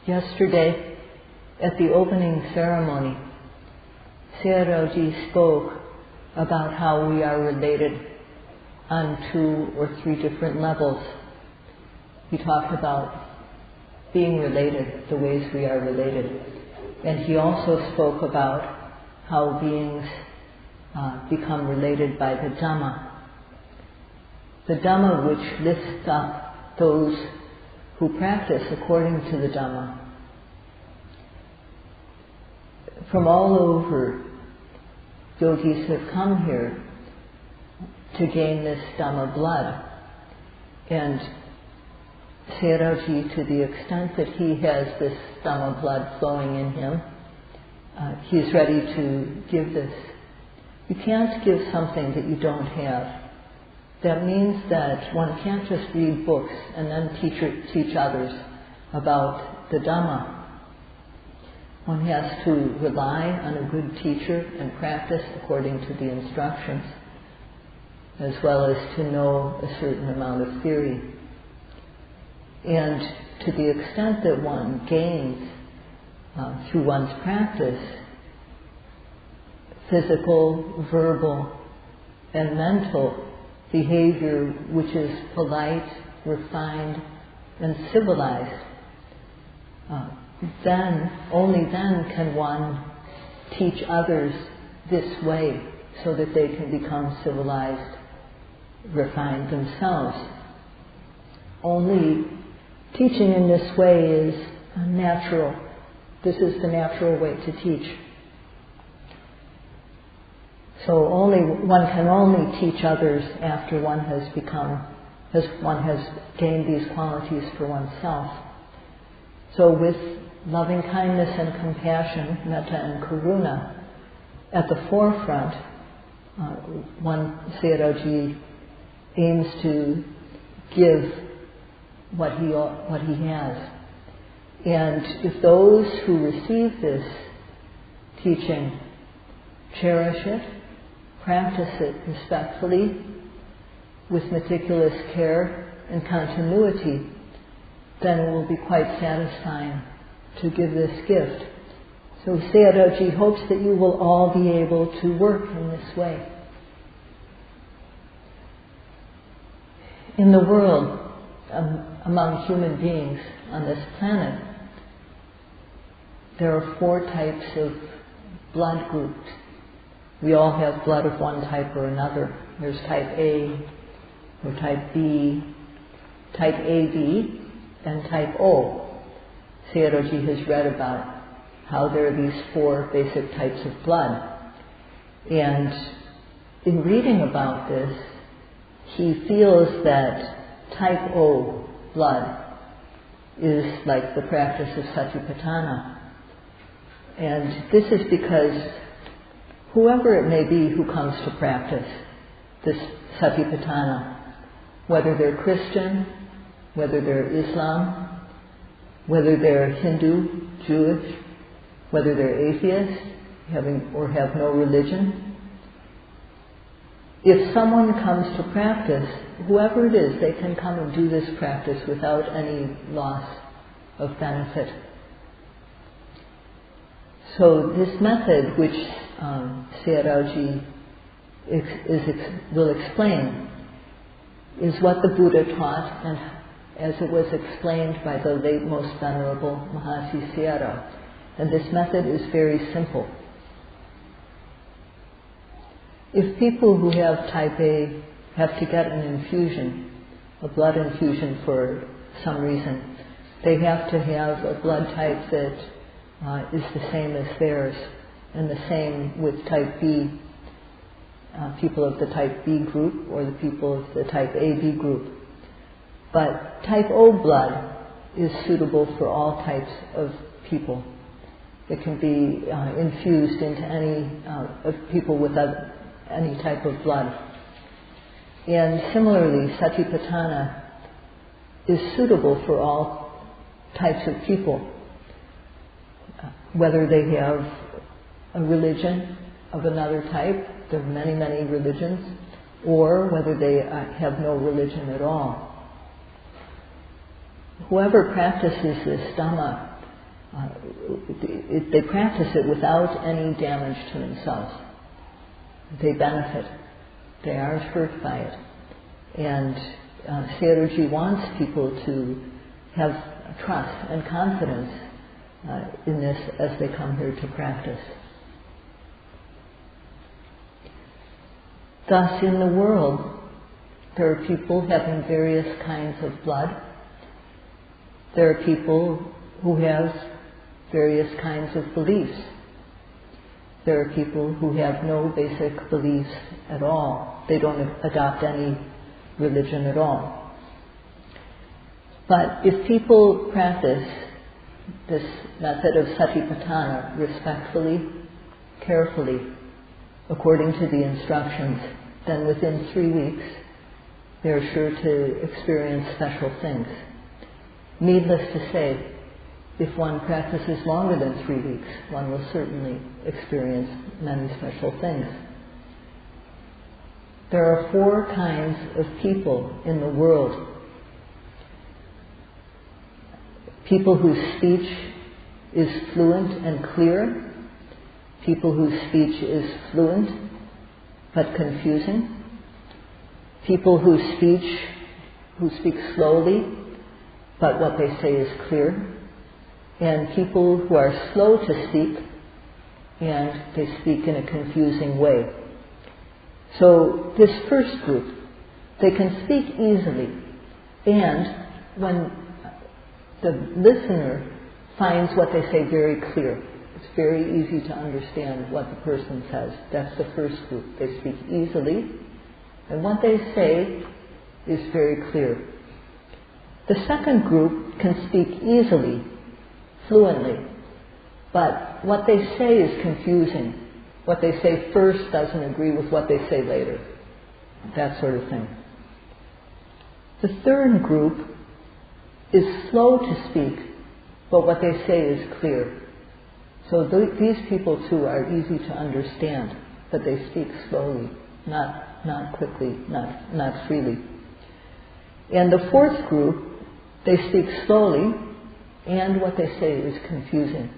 Yesterday, at the opening ceremony, Sayadaw spoke about how we are related on 2 or 3 different levels. He talked about being related, the ways we are related. And he also spoke about how beings become related by the Dhamma. The Dhamma which lifts up those who practice according to the Dhamma. From all over, yogis have come here to gain this Dhamma blood. And Sayadaw, to the extent that he has this Dhamma blood flowing in him, he's ready to give this. You can't give something that you don't have. That means that one can't just read books and then teach others about the Dhamma. One has to rely on a good teacher and practice according to the instructions, as well as to know a certain amount of theory. And to the extent that one gains through one's practice physical, verbal, and mental behavior which is polite, refined, and civilized, then, only then can one teach others this way so that they can become civilized, refined themselves. Only teaching in this way is natural. This is the natural way to teach. So one can only teach others after one has gained these qualities for oneself. So with loving kindness and compassion, metta and karuna, at the forefront, Sayadaw aims to give what he has. And if those who receive this teaching cherish it, practice it respectfully, with meticulous care and continuity, then it will be quite satisfying to give this gift. So Sayadaw hopes that you will all be able to work in this way. In the world, among human beings on this planet, there are 4 types of blood groups. We all have blood of one type or another. There's type A, or type B, type AB, and type O. Sayadaw has read about how there are these 4 basic types of blood. And in reading about this, he feels that type O blood is like the practice of Satipatthana. And this is because whoever it may be who comes to practice this Satipatthana, whether they're Christian, whether they're Islam, whether they're Hindu, Jewish, whether they're atheist, or have no religion, if someone comes to practice, whoever it is, they can come and do this practice without any loss of benefit. So this method, which Sayadaw will explain, is what the Buddha taught, and as it was explained by the late Most Venerable Mahasi Sayadaw. And this method is very simple. If people who have type A have to get an infusion, a blood infusion for some reason, they have to have a blood type that is the same as theirs, and the same with type B, people of the type B group or the people of the type AB group. But type O blood is suitable for all types of people. It can be infused into any of people with any type of blood. And similarly, Satipatthana is suitable for all types of people, whether they have a religion of another type, there are many, many religions, or whether they have no religion at all. Whoever practices this Dhamma they practice it without any damage to themselves. They benefit. They aren't hurt by it. And Sayadaw wants people to have trust and confidence in this as they come here to practice. Thus, in the world, there are people having various kinds of blood. There are people who have various kinds of beliefs. There are people who have no basic beliefs at all. They don't adopt any religion at all. But if people practice this method of satipatthana respectfully, carefully, according to the instructions, then within 3 weeks they're sure to experience special things. Needless to say, if one practices longer than 3 weeks, one will certainly experience many special things. There are 4 kinds of people in the world. People whose speech is fluent and clear. People whose speech is fluent but confusing. People who speak slowly but what they say is clear. And people who are slow to speak and they speak in a confusing way. So this first group, they can speak easily, and when the listener finds what they say very clear, it's very easy to understand what the person says. That's the first group. They speak easily, and what they say is very clear. The second group can speak easily, fluently, but what they say is confusing. What they say first doesn't agree with what they say later. That sort of thing. The third group is slow to speak, but what they say is clear. So these people too are easy to understand, but they speak slowly, not quickly, not freely. And the fourth group, they speak slowly, and what they say is confusing.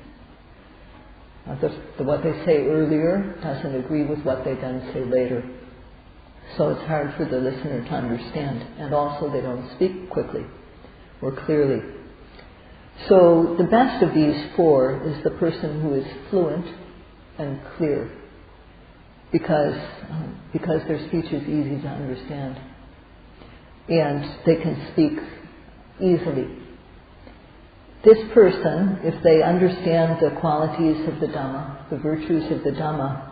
What they say earlier doesn't agree with what they then say later. So it's hard for the listener to understand. And also they don't speak quickly or clearly. So the best of these 4 is the person who is fluent and clear, because their speech is easy to understand. And they can speak easily. This person, if they understand the qualities of the Dhamma, the virtues of the Dhamma,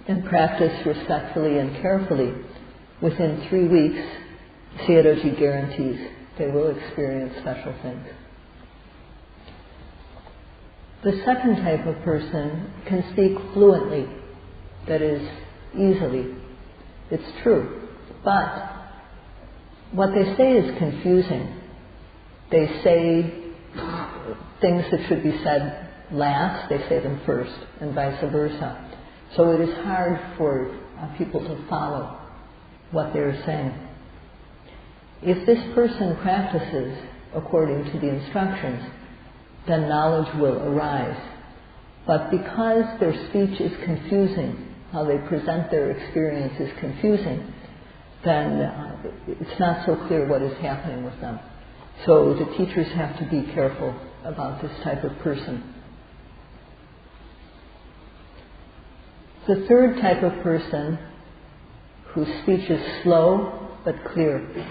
and practice respectfully and carefully, within 3 weeks, Sayadaw guarantees they will experience special things. The second type of person can speak fluently, that is, easily. It's true. But what they say is confusing. They say things that should be said last, they say them first, and vice versa. So it is hard for people to follow what they're saying. If this person practices according to the instructions, then knowledge will arise. But because their speech is confusing, how they present their experience is confusing, then it's not so clear what is happening with them. So the teachers have to be careful about this type of person. The third type of person, whose speech is slow but clear.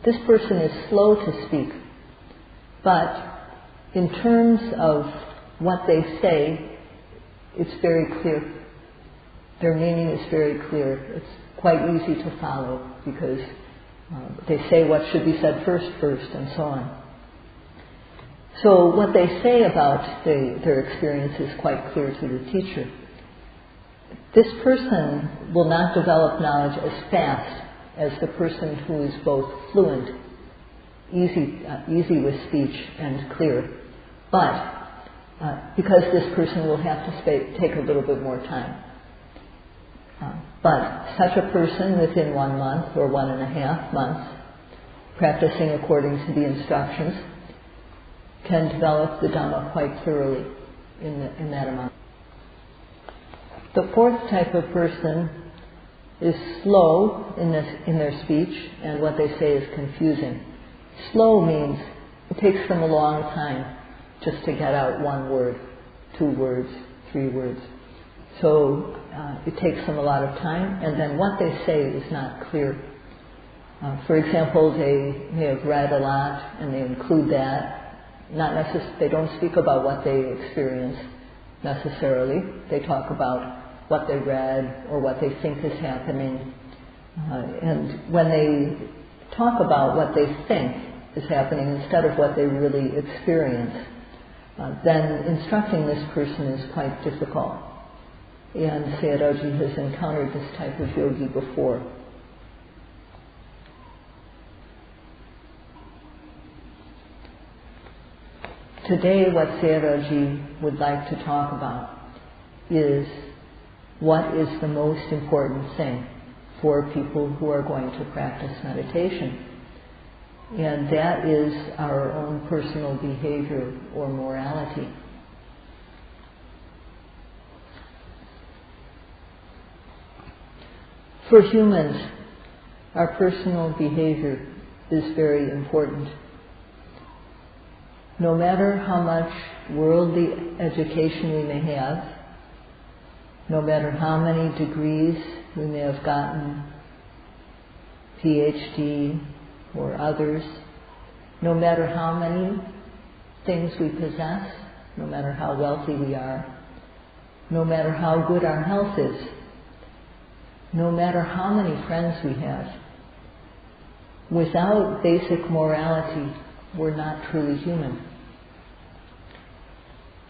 This person is slow to speak, but in terms of what they say, it's very clear. Their meaning is very clear. It's quite easy to follow because they say what should be said first, and so on. So what they say about their experience is quite clear to the teacher. This person will not develop knowledge as fast as the person who is both fluent, easy with speech, and clear. But because this person will have to take a little bit more time. But such a person within 1 month or 1.5 months, practicing according to the instructions, can develop the Dhamma quite thoroughly in that amount. The fourth type of person is slow in their speech, and what they say is confusing. Slow means it takes them a long time just to get out one word, 2 words, 3 words. So it takes them a lot of time, and then what they say is not clear. For example, they may have read a lot, and they include that. They don't speak about what they experience necessarily. They talk about what they read or what they think is happening. And when they talk about what they think is happening instead of what they really experience, then instructing this person is quite difficult. And Sayadaw has encountered this type of yogi before. Today, what Sayadaw would like to talk about is what is the most important thing for people who are going to practice meditation. And that is our own personal behavior or morality. For humans, our personal behavior is very important. No matter how much worldly education we may have, no matter how many degrees we may have gotten, PhD or others, no matter how many things we possess, no matter how wealthy we are, no matter how good our health is, no matter how many friends we have, without basic morality, we're not truly human.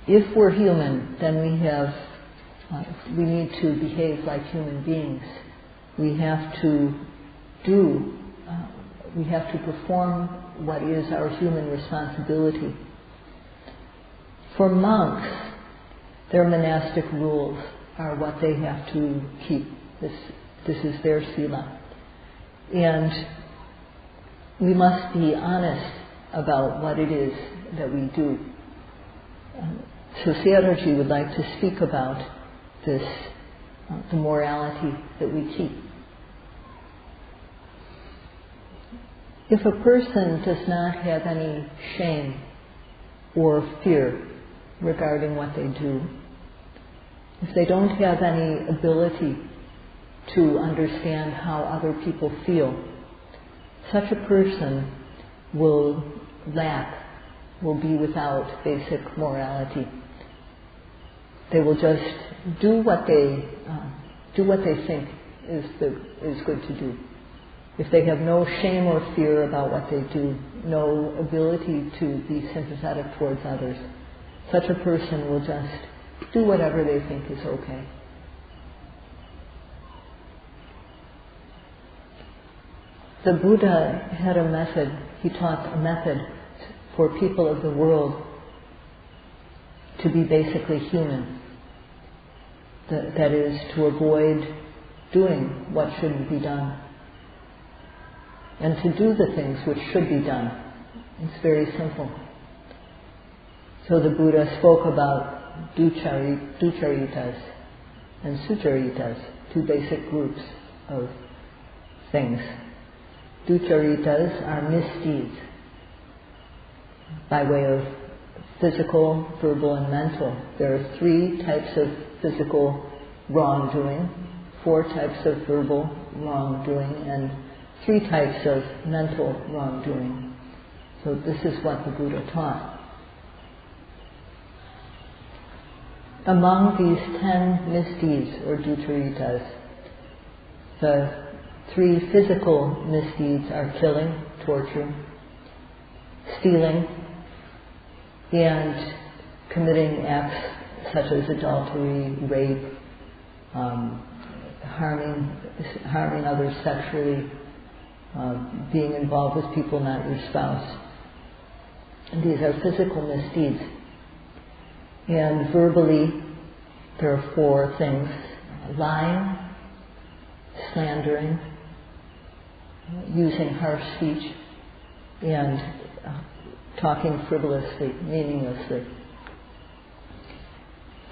If we're human, then we need to behave like human beings. We have to perform what is our human responsibility. For monks, their monastic rules are what they have to keep. This is their Sila. And we must be honest about what it is that we do. So Sayadaw would like to speak about this, the morality that we keep. If a person does not have any shame or fear regarding what they do, if they don't have any ability to understand how other people feel, such a person will be without basic morality. They will just do what they think is good to do. If they have no shame or fear about what they do, no ability to be sympathetic towards others, such a person will just do whatever they think is okay. The Buddha had a method. He taught a method for people of the world to be basically human. That is, to avoid doing what shouldn't be done, and to do the things which should be done. It's very simple. So the Buddha spoke about ducharitas and sucharitas, 2 basic groups of things. Ducharitas are misdeeds by way of physical, verbal, and mental. There are 3 types of physical wrongdoing, 4 types of verbal wrongdoing, and 3 types of mental wrongdoing. So this is what the Buddha taught. Among these 10 misdeeds or ducharitas, the 3 physical misdeeds are killing, torture, stealing, and committing acts such as adultery, rape, harming others sexually, being involved with people not your spouse. And these are physical misdeeds. And verbally, there are 4 things: lying, slandering, using harsh speech, and talking frivolously, meaninglessly.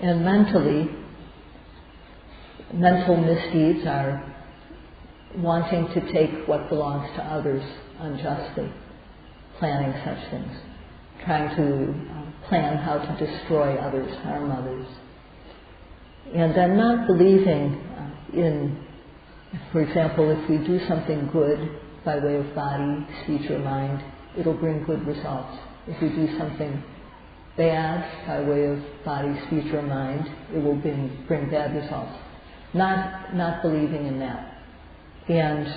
And mentally, mental misdeeds are wanting to take what belongs to others unjustly, planning such things, trying to plan how to destroy others, harm others. And then not believing in, for example, if we do something good by way of body, speech or mind, it'll bring good results. If we do something bad by way of body, speech or mind, it will bring bad results. Not believing in that. And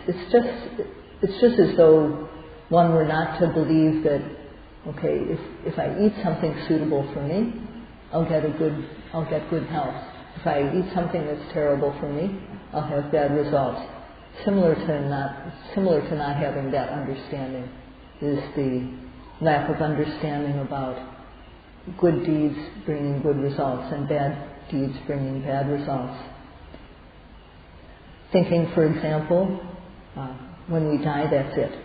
it's just as though one were not to believe that, okay, if I eat something suitable for me, I'll get good health. If I eat something that's terrible for me, I'll have bad results. Similar to not having that understanding is the lack of understanding about good deeds bringing good results and bad deeds bringing bad results. Thinking, for example, when we die, that's it.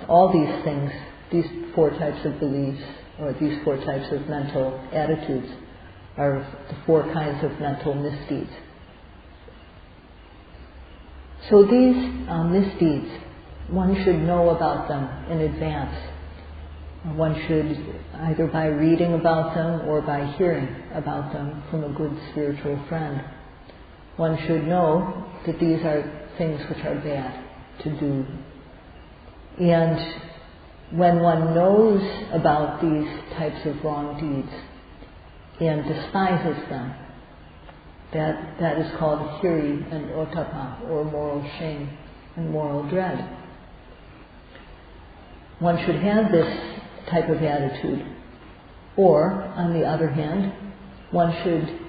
All these things, these four types of beliefs, or these four types of mental attitudes, are the four kinds of mental misdeeds. So these misdeeds, one should know about them in advance. One should, either by reading about them or by hearing about them from a good spiritual friend, one should know that these are things which are bad to do. And when one knows about these types of wrong deeds and despises them, that is called hiri and ottappa, or moral shame and moral dread. One should have this type of attitude. Or, on the other hand, one should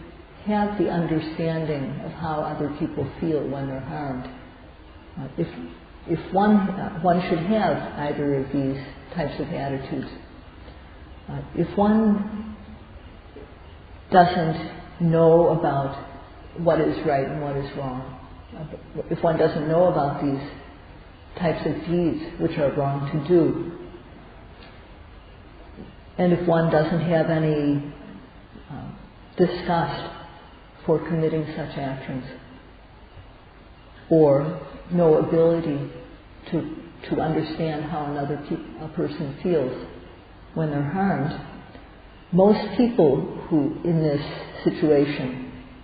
have the understanding of how other people feel when they're harmed. If one should have either of these types of attitudes. If one doesn't know about what is right and what is wrong, if one doesn't know about these types of deeds which are wrong to do, and if one doesn't have any disgust for committing such actions, or no ability to understand how a person feels when they're harmed, most people who, in this situation,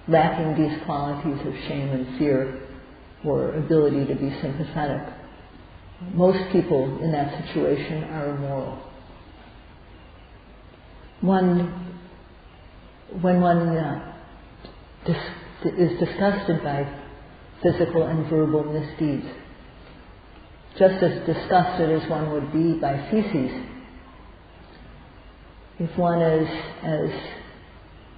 lacking these qualities of shame and fear or ability to be sympathetic, most people in that situation are immoral. When one is disgusted by physical and verbal misdeeds, just as disgusted as one would be by feces, if one is as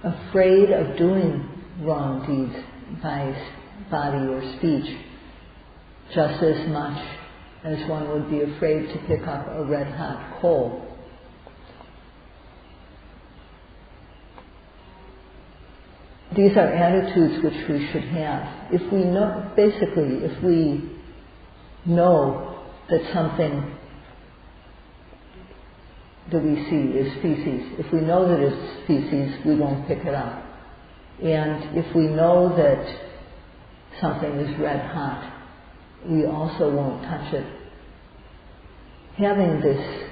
afraid of doing wrong deeds by body or speech, just as much as one would be afraid to pick up a red-hot coal, these are attitudes which we should have. If we know that something that we see is feces, if we know that it's feces, we won't pick it up. And if we know that something is red hot, we also won't touch it. Having this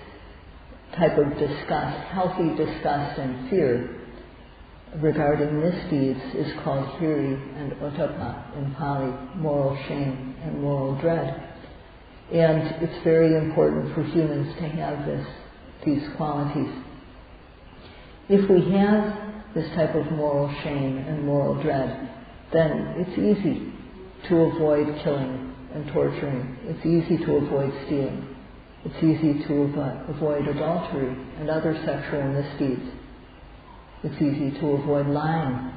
type of disgust, healthy disgust and fear regarding misdeeds, is called hiri and ottappa in Pali, moral shame and moral dread. And it's very important for humans to have these qualities. If we have this type of moral shame and moral dread, then it's easy to avoid killing and torturing. It's easy to avoid stealing. It's easy to avoid adultery and other sexual misdeeds. It's easy to avoid lying,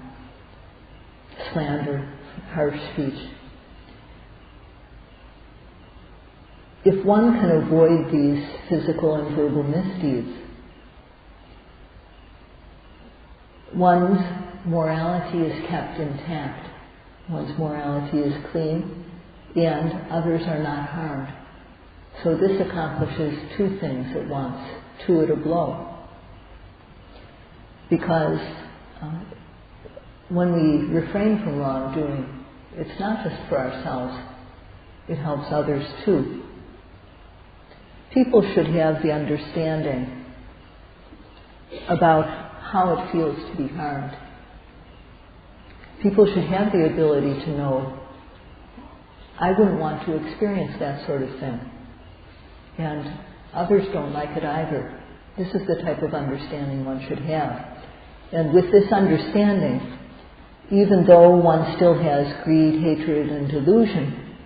slander, harsh speech. If one can avoid these physical and verbal misdeeds, one's morality is kept intact. One's morality is clean, and others are not harmed. So this accomplishes two things at once, two at a blow. Because when we refrain from wrongdoing, it's not just for ourselves, it helps others too. People should have the understanding about how it feels to be harmed. People should have the ability to know, I wouldn't want to experience that sort of thing. And others don't like it either. This is the type of understanding one should have. And with this understanding, even though one still has greed, hatred, and delusion,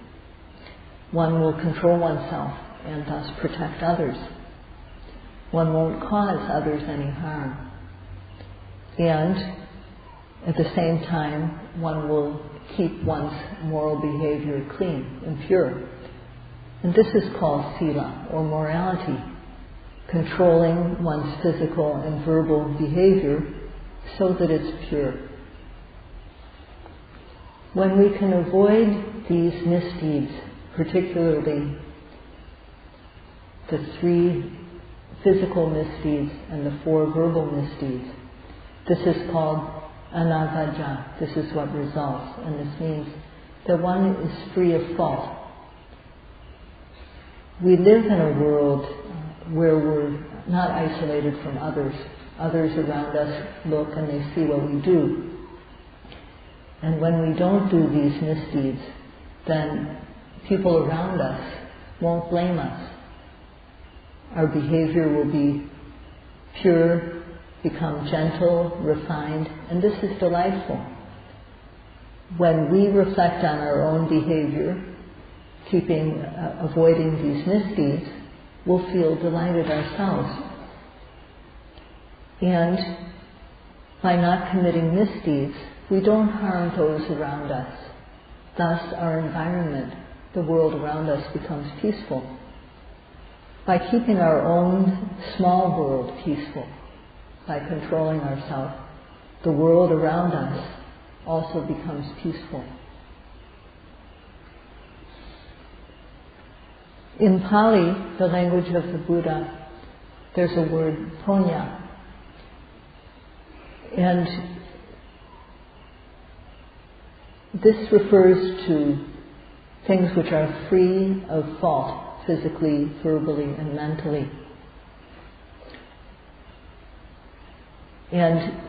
one will control oneself and thus protect others. One won't cause others any harm. And at the same time, one will keep one's moral behavior clean and pure. And this is called Sila, or morality, controlling one's physical and verbal behavior so that it's pure. When we can avoid these misdeeds, particularly the 3 physical misdeeds and the 4 verbal misdeeds, this is called anavaja. This is what results, and this means that one is free of fault. We live in a world where we're not isolated from others. Others around us look and they see what we do. And when we don't do these misdeeds, then people around us won't blame us. Our behavior will be pure, become gentle, refined, and this is delightful. When we reflect on our own behavior, avoiding these misdeeds, we'll feel delighted ourselves. And by not committing misdeeds, we don't harm those around us. Thus, our environment, the world around us, becomes peaceful. By keeping our own small world peaceful, by controlling ourselves, the world around us also becomes peaceful. In Pali, the language of the Buddha, there's a word, punya. And this refers to things which are free of fault, physically, verbally, and mentally. And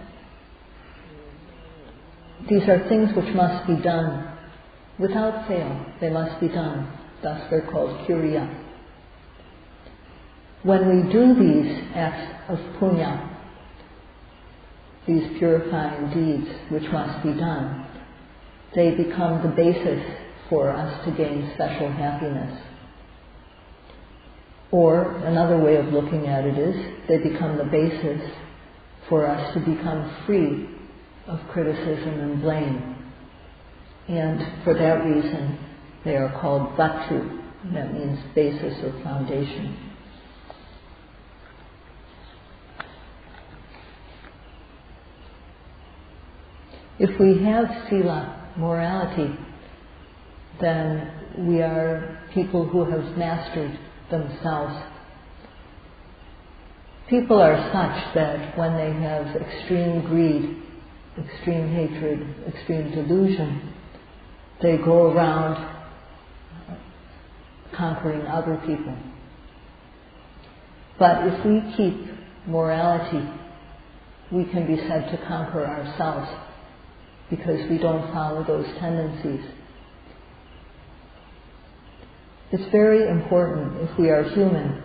these are things which must be done without fail. They must be done. Thus they're called kriya. When we do these acts of punya, these purifying deeds which must be done, they become the basis for us to gain special happiness. Or another way of looking at it is, they become the basis for us to become free of criticism and blame. And for that reason, they are called vatu. That means basis or foundation. If we have Sila, morality, then we are people who have mastered themselves. People are such that when they have extreme greed, extreme hatred, extreme delusion, they go around conquering other people. But if we keep morality, we can be said to conquer ourselves because we don't follow those tendencies. It's very important, if we are human,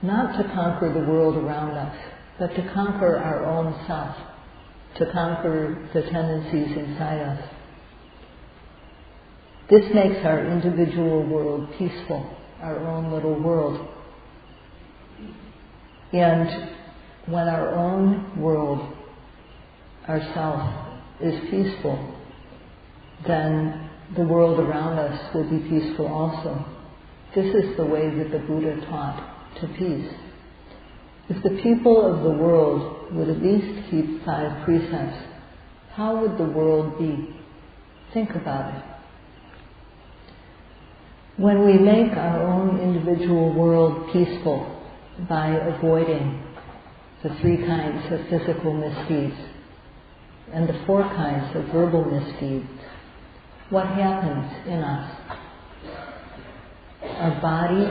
not to conquer the world around us, but to conquer our own self, to conquer the tendencies inside us. This makes our individual world peaceful, our own little world. And when our own world, ourself, is peaceful, then the world around us will be peaceful also. This is the way that the Buddha taught to peace. If the people of the world would at least keep 5 precepts, how would the world be? Think about it. When we make our own individual world peaceful by avoiding the 3 kinds of physical misdeeds and the 4 kinds of verbal misdeeds, what happens in us? Our body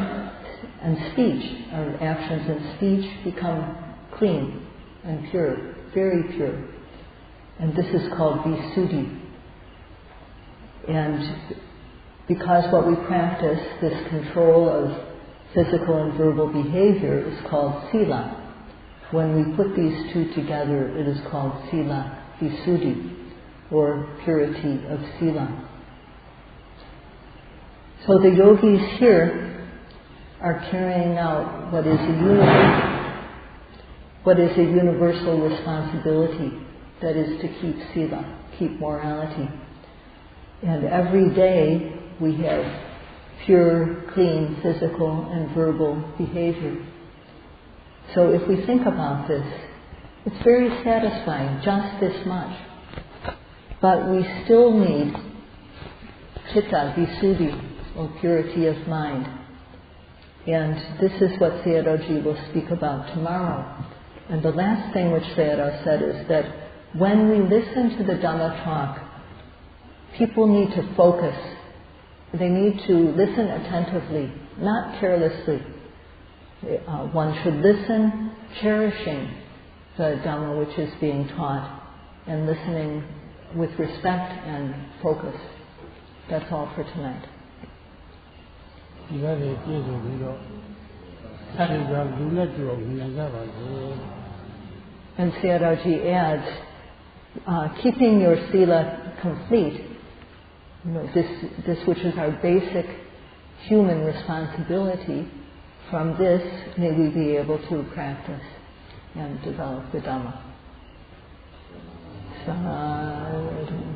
and speech, our actions and speech become clean and pure, very pure. And this is called Visuddhi. And because what we practice, this control of physical and verbal behavior, is called Sila. When we put these 2 together, it is called Sila Visuddhi, or purity of Sila. So the yogis here are carrying out what is a universal responsibility, that is to keep Sila, keep morality. And every day we have pure, clean physical and verbal behavior. So if we think about this, it's very satisfying, just this much. But we still need Chitta Visuddhi, or purity of mind. And this is what Sayadaw will speak about tomorrow. And the last thing which Sayadaw said is that when we listen to the Dhamma talk, people need to focus. They need to listen attentively, not carelessly. One should listen cherishing the Dhamma which is being taught and listening with respect and focus. That's all for tonight. And Sayadaw adds, keeping your Sila complete, this which is our basic human responsibility, from this may we be able to practice and develop the Dhamma. Sadhu.